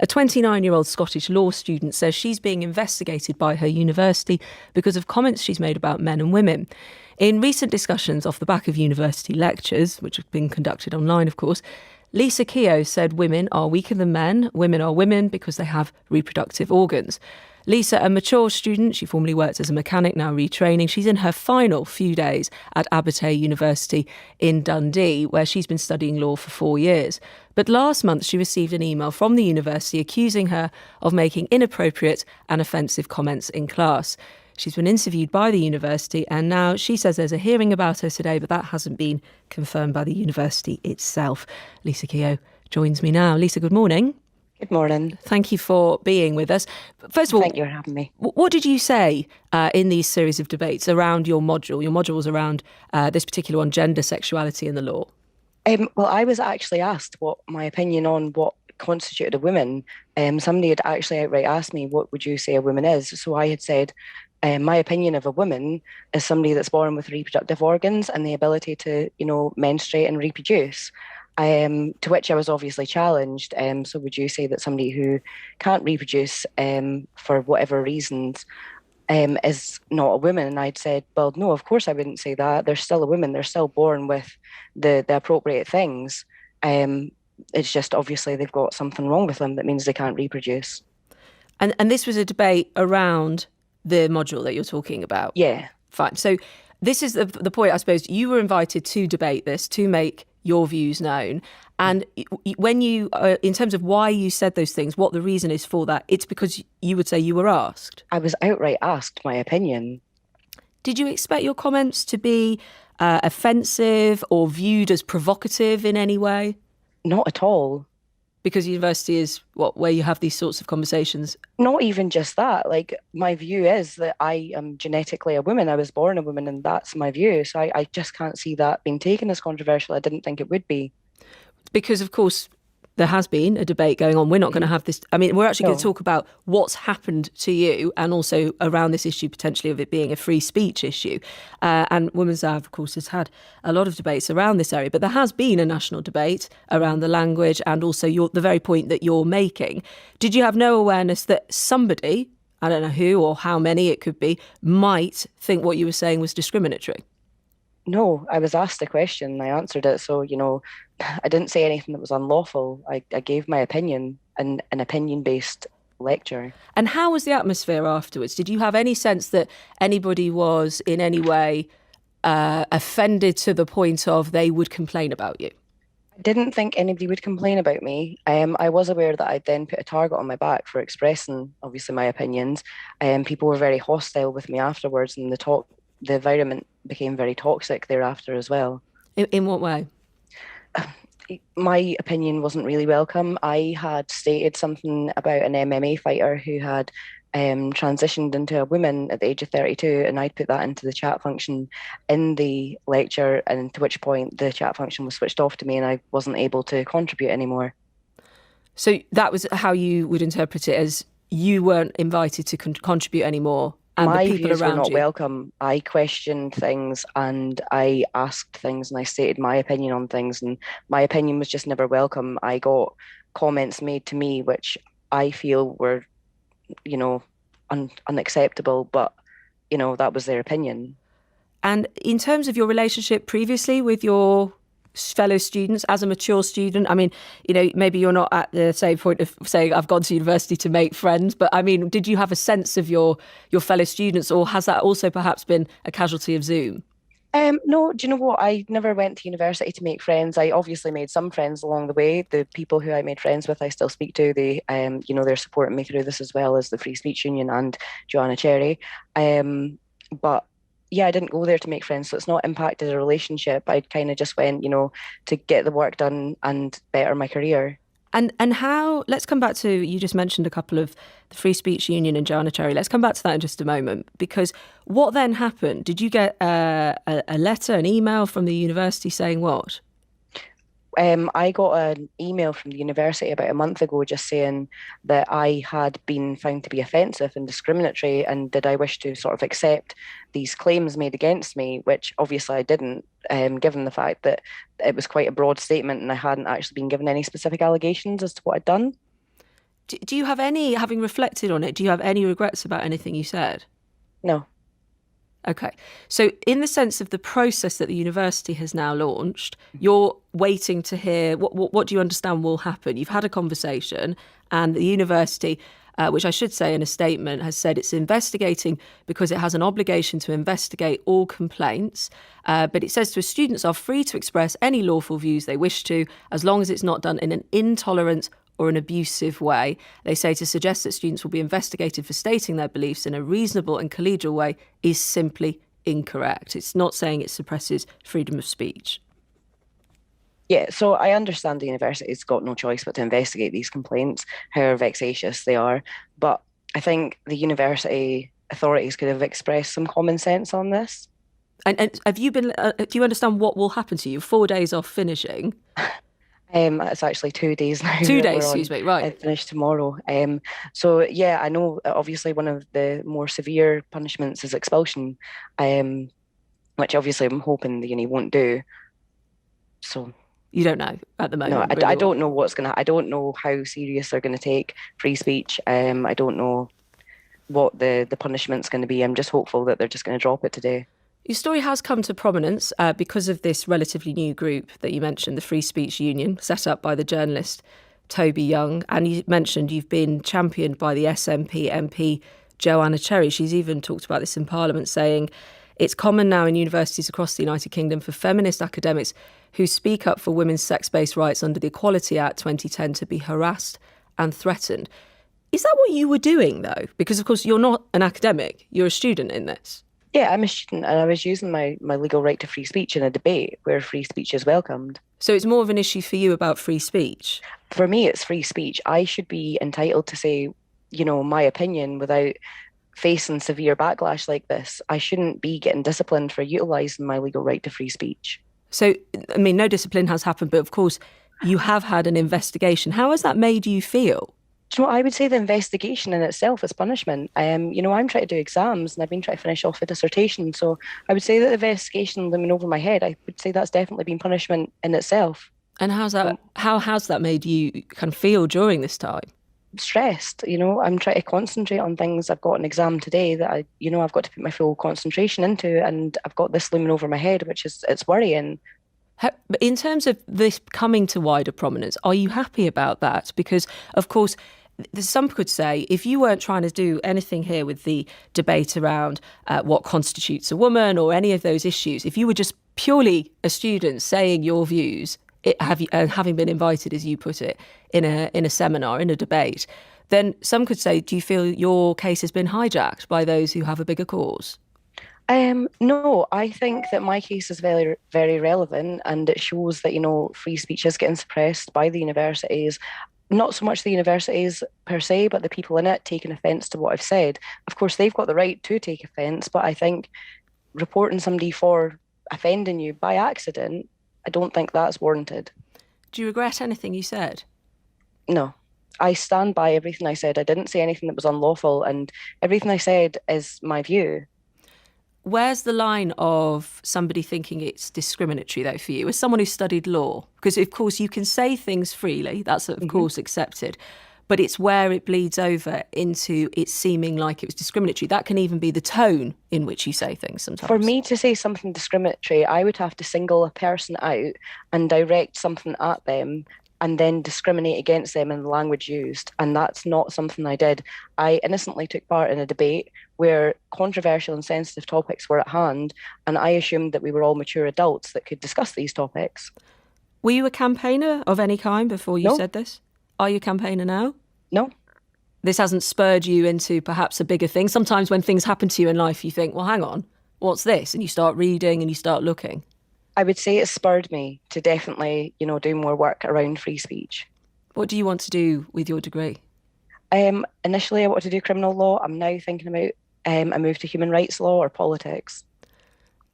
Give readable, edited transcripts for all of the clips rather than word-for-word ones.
A 29-year-old Scottish law student says she's being investigated by her university because of comments she's made about men and women. In recent discussions off the back of university lectures, which have been conducted online, of course, Lisa Keogh said women are weaker than men. Women are women because they have reproductive organs. Lisa, a mature student, she formerly worked as a mechanic, now retraining. She's in her final few days at Abertay University in Dundee, where she's been studying law for 4 years. But last month, she received an email from the university accusing her of making inappropriate and offensive comments in class. She's been interviewed by the university, and now she says there's a hearing about her today, but that hasn't been confirmed by the university itself. Lisa Keogh joins me now. Lisa, good morning. Good morning. Thank you for being with us. First of all, thank you for having me. What did you say in these series of debates around your module? Your module was around this particular one, gender, sexuality and the law. Well, I was actually asked what my opinion on what constituted a woman. Somebody had actually outright asked me, what would you say a woman is? So I had said, my opinion of a woman is somebody that's born with reproductive organs and the ability to, menstruate and reproduce. To which I was obviously challenged. So would you say that somebody who can't reproduce for whatever reasons is not a woman? And I'd said, well, no, of course I wouldn't say that. They're still a woman. They're still born with the appropriate things. It's just obviously they've got something wrong with them that means they can't reproduce. And this was a debate around the module that you're talking about? Yeah. Fine. So this is the point, I suppose. You were invited to debate this, to make your views known. And when you, in terms of why you said those things, what the reason is for that, it's because you would say you were asked. I was outright asked my opinion. Did you expect your comments to be offensive or viewed as provocative in any way? Not at all. Because university is where you have these sorts of conversations? Not even just that. Like, my view is that I am genetically a woman. I was born a woman, and that's my view. So I just can't see that being taken as controversial. I didn't think it would be. Because, of course, there has been a debate going on. We're not going to have this. I mean, we're actually going to talk about what's happened to you and also around this issue potentially of it being a free speech issue. And Women's Hour, of course, has had a lot of debates around this area. But there has been a national debate around the language and also the very point that you're making. Did you have no awareness that somebody, I don't know who or how many it could be, might think what you were saying was discriminatory? No, I was asked a question and I answered it. So, I didn't say anything that was unlawful. I gave my opinion in an opinion-based lecture. And how was the atmosphere afterwards? Did you have any sense that anybody was in any way offended to the point of they would complain about you? I didn't think anybody would complain about me. I was aware that I'd then put a target on my back for expressing, obviously, my opinions. People were very hostile with me afterwards, and the environment became very toxic thereafter as well. In what way? My opinion wasn't really welcome. I had stated something about an MMA fighter who had transitioned into a woman at the age of 32, and I'd put that into the chat function in the lecture, and to which point the chat function was switched off to me and I wasn't able to contribute anymore. So that was how you would interpret it, as you weren't invited to contribute anymore? And my the people views around were not you. welcome. I questioned things and I asked things and I stated my opinion on things, and my opinion was just never welcome. I got comments made to me which I feel were, unacceptable, but, that was their opinion. And in terms of your relationship previously with your fellow students as a mature student, I mean, maybe you're not at the same point of saying I've gone to university to make friends, but I mean, did you have a sense of your fellow students, or has that also perhaps been a casualty of Zoom? No, do you know what? I never went to university to make friends. I obviously made some friends along the way. The people who I made friends with, I still speak to. They, they're supporting me through this, as well as the Free Speech Union and Joanna Cherry. But yeah, I didn't go there to make friends, so it's not impacted a relationship. I kind of just went, to get the work done and better my career. And how, let's come back to, you just mentioned a couple of the Free Speech Union and Joanna Cherry. Let's come back to that in just a moment, because what then happened? Did you get a letter, an email from the university saying what? I got an email from the university about a month ago just saying that I had been found to be offensive and discriminatory, and did I wish to sort of accept these claims made against me, which obviously I didn't, given the fact that it was quite a broad statement and I hadn't actually been given any specific allegations as to what I'd done. Do you have any, having reflected on it, do you have any regrets about anything you said? No. Okay. So in the sense of the process that the university has now launched, you're waiting to hear what do you understand will happen? You've had a conversation and the university, which I should say in a statement, has said it's investigating because it has an obligation to investigate all complaints. But it says to us, students are free to express any lawful views they wish to, as long as it's not done in an intolerant or an abusive way. They say to suggest that students will be investigated for stating their beliefs in a reasonable and collegial way is simply incorrect. It's not saying it suppresses freedom of speech. Yeah, so I understand the university's got no choice but to investigate these complaints, however vexatious they are. But I think the university authorities could have expressed some common sense on this. And have you been? Do you understand what will happen to you? 4 days off finishing. It's actually 2 days now. 2 days, excuse me, right. I finish tomorrow. So yeah, I know obviously one of the more severe punishments is expulsion, which obviously I'm hoping the uni won't do. So you don't know at the moment. No, I don't know what's gonna. I don't know how serious they're gonna take free speech. I don't know what the punishment's going to be. I'm just hopeful that they're just going to drop it today. Your story has come to prominence because of this relatively new group that you mentioned, the Free Speech Union, set up by the journalist Toby Young. And you mentioned you've been championed by the SNP MP Joanna Cherry. She's even talked about this in Parliament, saying it's common now in universities across the United Kingdom for feminist academics who speak up for women's sex-based rights under the Equality Act 2010 to be harassed and threatened. Is that what you were doing, though? Because, of course, you're not an academic. You're a student in this. Yeah, I'm a student and I was using my legal right to free speech in a debate where free speech is welcomed. So it's more of an issue for you about free speech? For me, it's free speech. I should be entitled to say, my opinion without facing severe backlash like this. I shouldn't be getting disciplined for utilising my legal right to free speech. So, I mean, no discipline has happened, but of course, you have had an investigation. How has that made you feel? I would say the investigation in itself is punishment. I'm trying to do exams and I've been trying to finish off a dissertation. So I would say that the investigation looming over my head, I would say that's definitely been punishment in itself. And how has that made you kind of feel during this time? Stressed, I'm trying to concentrate on things. I've got an exam today that I've got to put my full concentration into, and I've got this looming over my head, it's worrying. In terms of this coming to wider prominence, are you happy about that? Because, of course, some could say if you weren't trying to do anything here with the debate around what constitutes a woman or any of those issues, if you were just purely a student saying your views, having been invited, as you put it, in a seminar, in a debate, then some could say, do you feel your case has been hijacked by those who have a bigger cause? No, I think that my case is very, very relevant, and it shows that, free speech is getting suppressed by the universities. Not so much the universities per se, but the people in it taking offence to what I've said. Of course, they've got the right to take offence, but I think reporting somebody for offending you by accident, I don't think that's warranted. Do you regret anything you said? No. I stand by everything I said. I didn't say anything that was unlawful, and everything I said is my view. Where's the line of somebody thinking it's discriminatory, though, for you, as someone who studied law? Because, of course, you can say things freely. That's, of course, accepted. But it's where it bleeds over into it seeming like it was discriminatory. That can even be the tone in which you say things sometimes. For me to say something discriminatory, I would have to single a person out and direct something at them and then discriminate against them in the language used. And that's not something I did. I innocently took part in a debate where controversial and sensitive topics were at hand, and I assumed that we were all mature adults that could discuss these topics. Were you a campaigner of any kind before you No. said this? Are you a campaigner now? No. This hasn't spurred you into perhaps a bigger thing? Sometimes when things happen to you in life, you think, well, hang on, what's this? And you start reading and you start looking. I would say it spurred me to definitely, do more work around free speech. What do you want to do with your degree? Initially, I wanted to do criminal law. I'm now thinking about a move to human rights law or politics.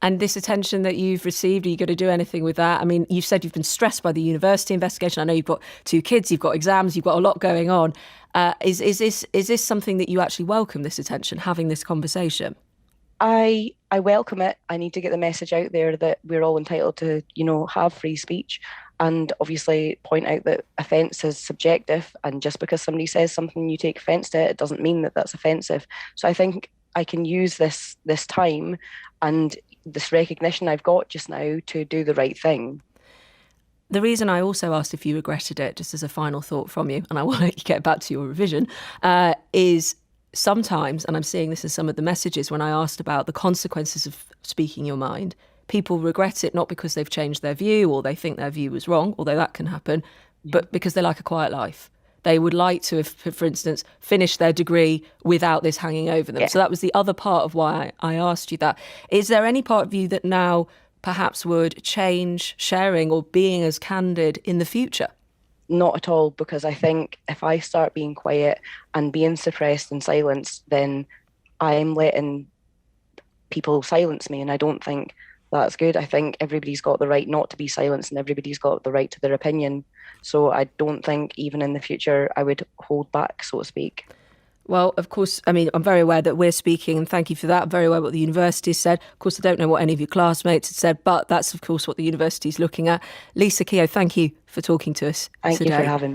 And this attention that you've received, are you going to do anything with that? I mean, you've said you've been stressed by the university investigation. I know you've got 2 kids, you've got exams, you've got a lot going on. Is this something that you actually welcome, this attention, having this conversation? I welcome it. I need to get the message out there that we're all entitled to, have free speech. and obviously point out that offence is subjective, and just because somebody says something you take offence to it doesn't mean that that's offensive. So I think I can use this time and this recognition I've got just now to do the right thing. The reason I also asked if you regretted it, just as a final thought from you, and I will let you get back to your revision, is sometimes, and I'm seeing this in some of the messages when I asked about the consequences of speaking your mind, people regret it not because they've changed their view or they think their view was wrong, although that can happen, but because they like a quiet life. They would like to have, for instance, finished their degree without this hanging over them. Yeah. So that was the other part of why I asked you that. Is there any part of you that now perhaps would change sharing or being as candid in the future? Not at all, because I think if I start being quiet and being suppressed and silenced, then I'm letting people silence me, and I don't think that's good. I think everybody's got the right not to be silenced, and everybody's got the right to their opinion. So I don't think even in the future I would hold back, so to speak. Well, of course, I mean, I'm very aware that we're speaking, and thank you for that. I'm very aware what the university has said. Of course, I don't know what any of your classmates had said, but that's, of course, what the university is looking at. Lisa Keogh, thank you for talking to us Thank today. you for having me.